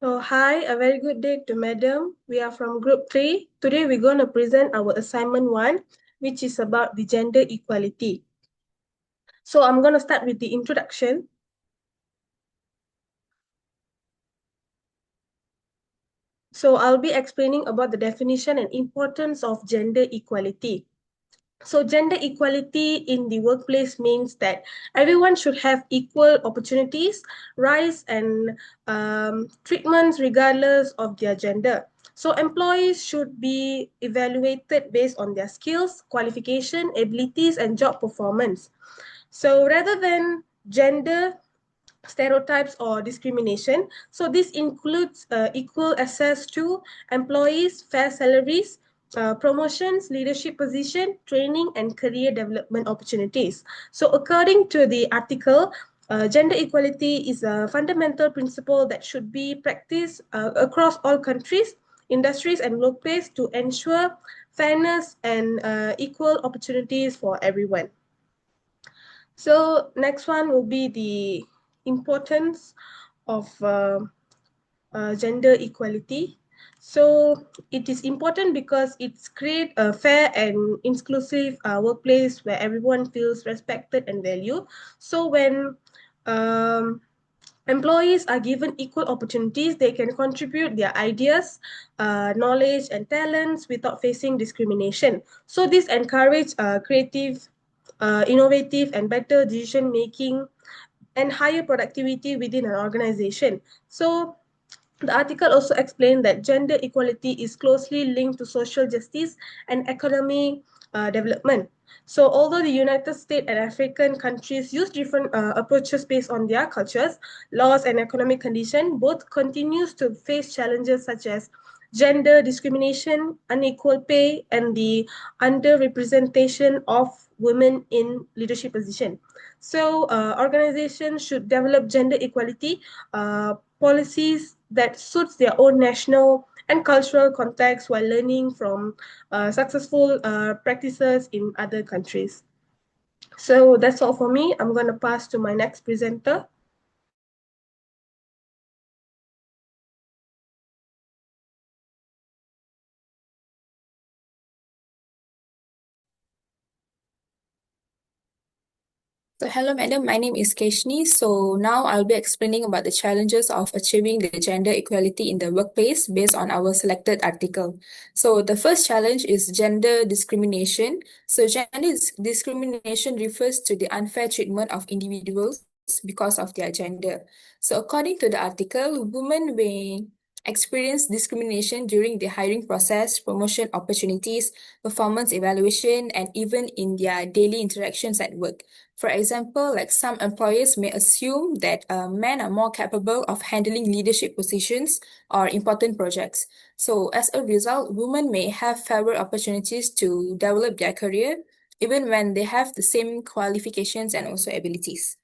So, hi, a very good day to Madam. We are from Group 3. Today, we're going to present our assignment 1, which is about the gender equality. So, I'm going to start with the introduction. So, I'll be explaining about the definition and importance of gender equality. So gender equality in the workplace means that everyone should have equal opportunities, rights, and treatments regardless of their gender. So employees should be evaluated based on their skills, qualification, abilities, and job performance. So rather than gender stereotypes or discrimination, so this includes equal access to employees, fair salaries, promotions, leadership position, training, and career development opportunities. So according to the article, gender equality is a fundamental principle that should be practiced across all countries, industries, and workplaces to ensure fairness and equal opportunities for everyone. So next one will be the importance of gender equality. So it is important because it's create a fair and inclusive workplace where everyone feels respected and valued. So when um, employees are given equal opportunities, they can contribute their ideas, knowledge, and talents without facing discrimination. So this encourages creative, innovative, and better decision making and higher productivity within an organization. So the article also explained that gender equality is closely linked to social justice and economic development. So although the United States and African countries use different approaches based on their cultures, laws, and economic condition, both continues to face challenges such as gender discrimination, unequal pay, and the underrepresentation of women in leadership position. So organizations should develop gender equality policies that suits their own national and cultural context while learning from successful practices in other countries. So that's all for me. I'm going to pass to my next presenter. So hello madam, my name is Keshni. So now I'll be explaining about the challenges of achieving the gender equality in the workplace based on our selected article. So the first challenge is gender discrimination. So discrimination refers to the unfair treatment of individuals because of their gender. So according to the article, women may experience discrimination during the hiring process, promotion opportunities, performance evaluation, and even in their daily interactions at work. For example, like some employers may assume that men are more capable of handling leadership positions or important projects. So as a result, women may have fewer opportunities to develop their career, even when they have the same qualifications and also abilities.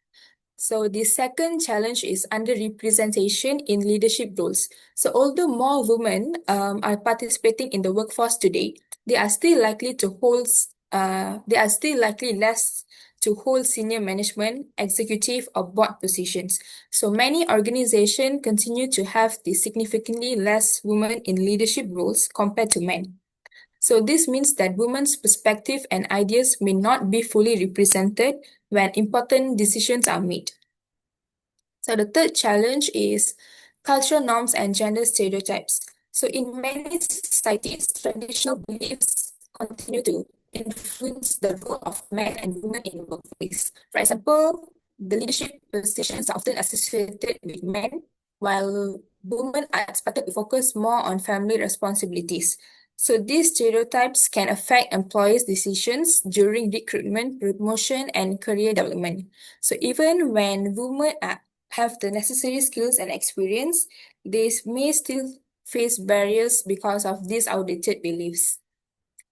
So the second challenge is underrepresentation in leadership roles. So although more women are participating in the workforce today, they are still likely to hold they are still likely less to hold senior management, executive, or board positions. So many organizations continue to have the significantly less women in leadership roles compared to men. So this means that women's perspective and ideas may not be fully represented when important decisions are made. So the third challenge is cultural norms and gender stereotypes. So in many societies, traditional beliefs continue to influence the role of men and women in the workplace. For example, the leadership positions are often associated with men, while women are expected to focus more on family responsibilities. So these stereotypes can affect employees' decisions during recruitment, promotion, and career development. So even when women have the necessary skills and experience, they may still face barriers because of these outdated beliefs.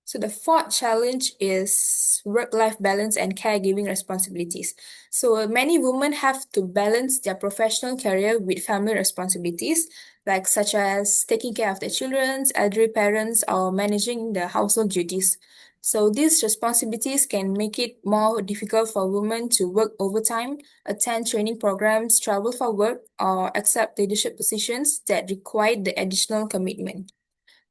So the fourth challenge is work-life balance and caregiving responsibilities. So many women have to balance their professional career with family responsibilities, like such as taking care of their children, elderly parents, or managing the household duties. So these responsibilities can make it more difficult for women to work overtime, attend training programs, travel for work, or accept leadership positions that require the additional commitment.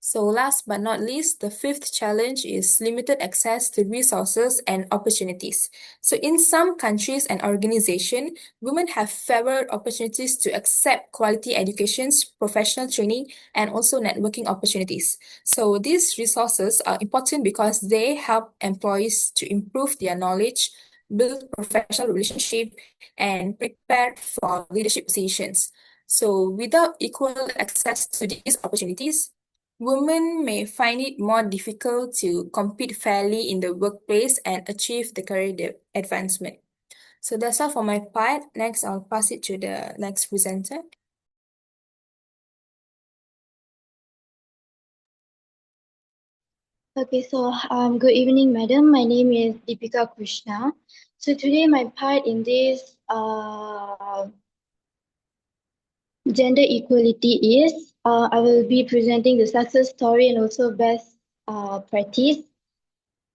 So last but not least, the fifth challenge is limited access to resources and opportunities. So in some countries and organizations, women have fewer opportunities to accept quality educations, professional training, and also networking opportunities. So these resources are important because they help employees to improve their knowledge, build professional relationship, and prepare for leadership positions. So without equal access to these opportunities, women may find it more difficult to compete fairly in the workplace and achieve the career advancement. So that's all for my part. Next, I'll pass it to the next presenter. Okay, so good evening, madam. My name is Deepika Krishna. So today, my part in this gender equality is I will be presenting the success story and also best practice.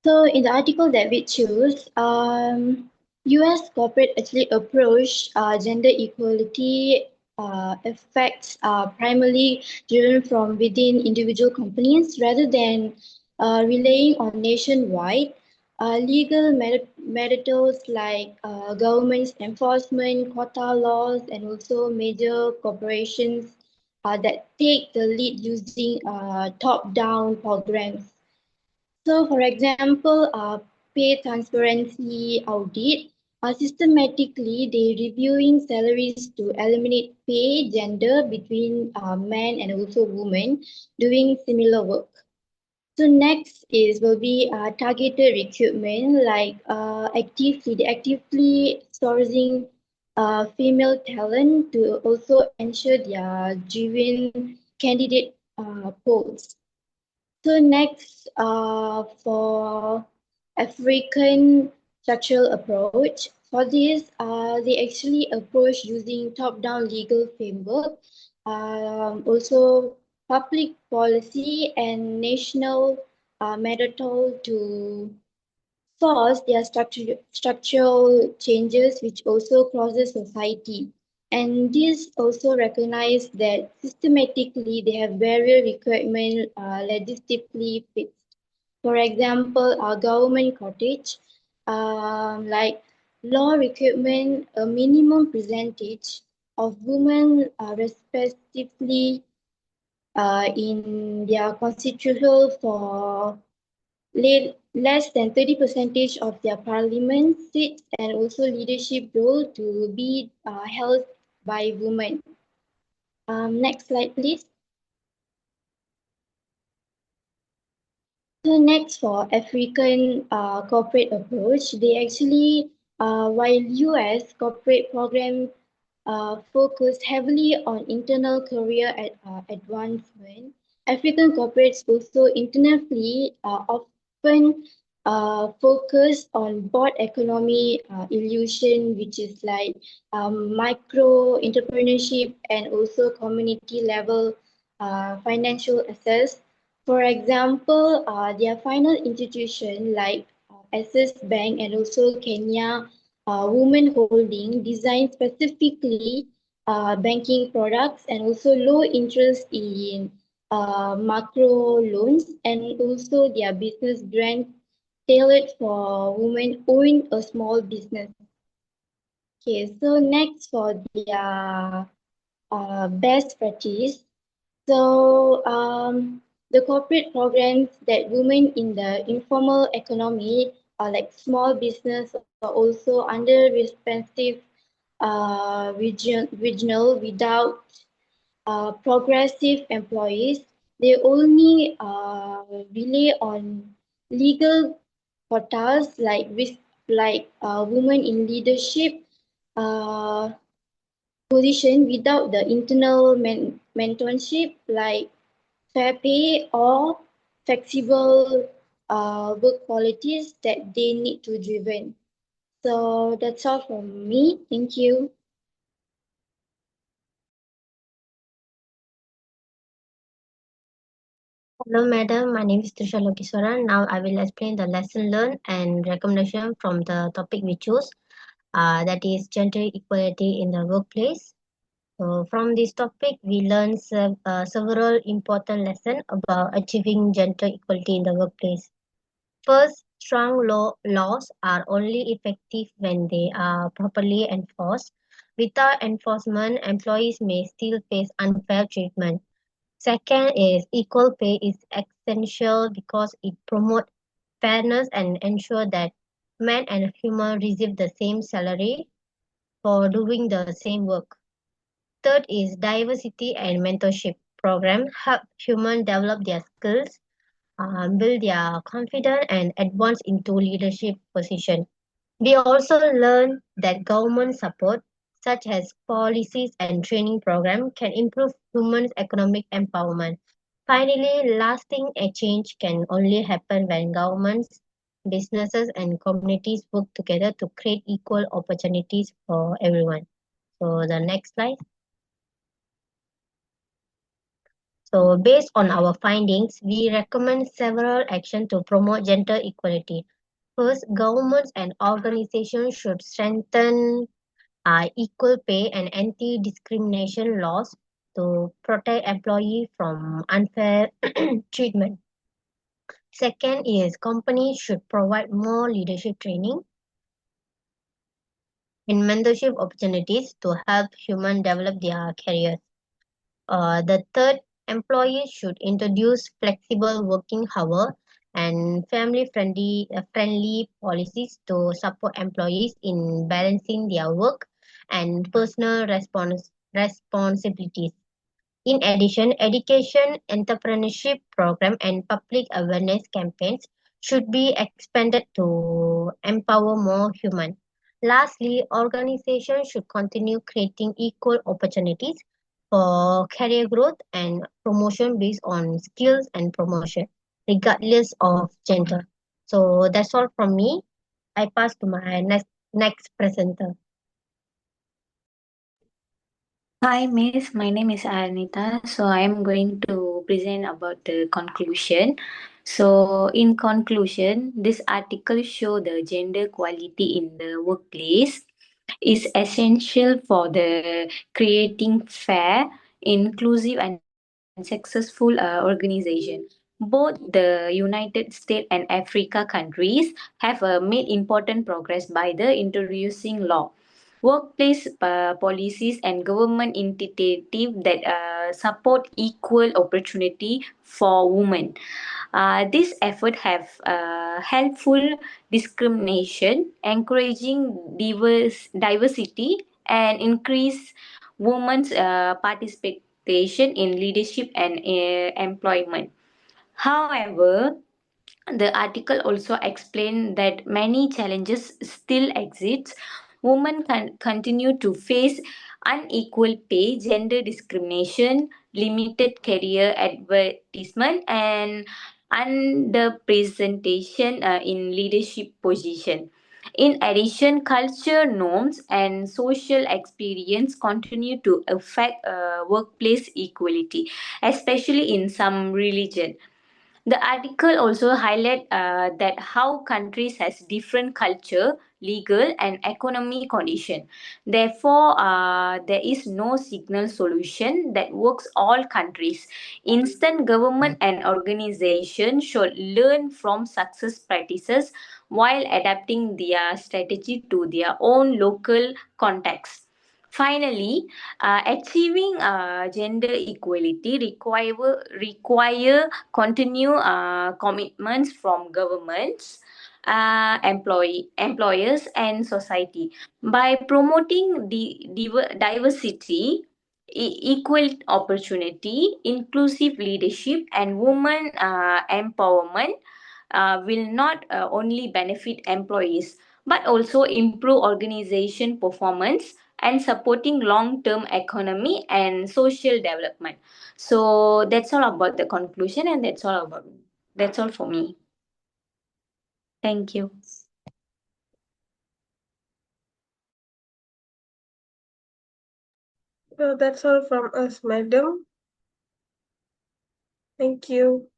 So in the article that we choose, U.S. corporate actually approach gender equality effects are primarily driven from within individual companies rather than relying on nationwide legal methods like government's enforcement, quota laws, and also major corporations that take the lead using top-down programs. So, for example, pay transparency audit, systematically they reviewing salaries to eliminate pay gender between men and also women doing similar work. So next is will be targeted recruitment, like they actively sourcing female talent to also ensure their driven candidate polls. So next, for African structural approach, for this, they actually approach using top-down legal framework, also public policy and national method to force their structural changes which also crosses society. And this also recognize that systematically they have barrier requirement legislatively fixed. For example, our government cottage, like law requirement a minimum percentage of women respectively in their constitutional for less than 30 percentage of their parliament seats and also leadership role to be held by women. Next slide, please. So next for African corporate approach, they actually, while US corporate program focus heavily on internal career advancement, African corporates also internationally often focus on broad economy illusion, which is like micro entrepreneurship and also community level financial access. For example, their final institution like Access Bank and also Kenya Women Holding designed specifically banking products and also low interest in macro loans and also their business grant tailored for women owning a small business. Okay, so next for their best practice. So the corporate programs that women in the informal economy like small business are also under responsive regional without progressive employees. They only rely on legal quotas like women in leadership uh, position without the internal mentorship like fair pay or flexible work qualities that they need to driven. So that's all from me. Thank you. Hello, madam. My name is Trisha Lokiswaran. Now I will explain the lesson learned and recommendation from the topic we choose, that is gender equality in the workplace. So from this topic, we learn several important lessons about achieving gender equality in the workplace. First, strong laws are only effective when they are properly enforced. Without enforcement, employees may still face unfair treatment. Second is equal pay is essential because it promotes fairness and ensure that men and women receive the same salary for doing the same work. Third is diversity and mentorship program help humans develop their skills, build their confidence and advance into leadership position. We also learn that government support, such as policies and training programs, can improve women's economic empowerment. Finally, lasting a change can only happen when governments, businesses, and communities work together to create equal opportunities for everyone. So, the next slide. So, based on our findings, we recommend several actions to promote gender equality. First, governments and organizations should strengthen equal pay and anti-discrimination laws to protect employees from unfair treatment. Second is companies should provide more leadership training and mentorship opportunities to help humans develop their careers. The third, employees should introduce flexible working hour and family friendly policies to support employees in balancing their work and personal responsibilities. In addition, education, entrepreneurship program, and public awareness campaigns should be expanded to empower more humans. Lastly, organizations should continue creating equal opportunities for career growth and promotion based on skills and promotion, regardless of gender. So that's all from me. I pass to my next presenter. Hi, Miss. My name is Anita. So I am going to present about the conclusion. So in conclusion, this article show the gender equality in the workplace is essential for the creating fair, inclusive and successful organization. Both the United States and Africa countries have made important progress by the introducing law, workplace policies and government initiatives that support equal opportunity for women. These efforts have helpful discrimination, encouraging diversity, and increase women's participation in leadership and employment. However, the article also explained that many challenges still exist. Women can continue to face unequal pay, gender discrimination, limited career advertisement, and underrepresentation in leadership position. In addition, culture norms and social experience continue to affect workplace equality, especially in some religion. The article also highlight that how countries has different culture, legal and economic condition. Therefore, there is no single solution that works all countries. Instead, government and organization should learn from success practices while adapting their strategy to their own local context. Finally, achieving gender equality require continue commitments from governments, employers, and society. By promoting diversity, equal opportunity, inclusive leadership, and women empowerment, will not only benefit employees but also improve organization performance and supporting long-term economy and social development. So that's all about the conclusion, and that's all for me. Thank you. That's all from us, madam. Thank you.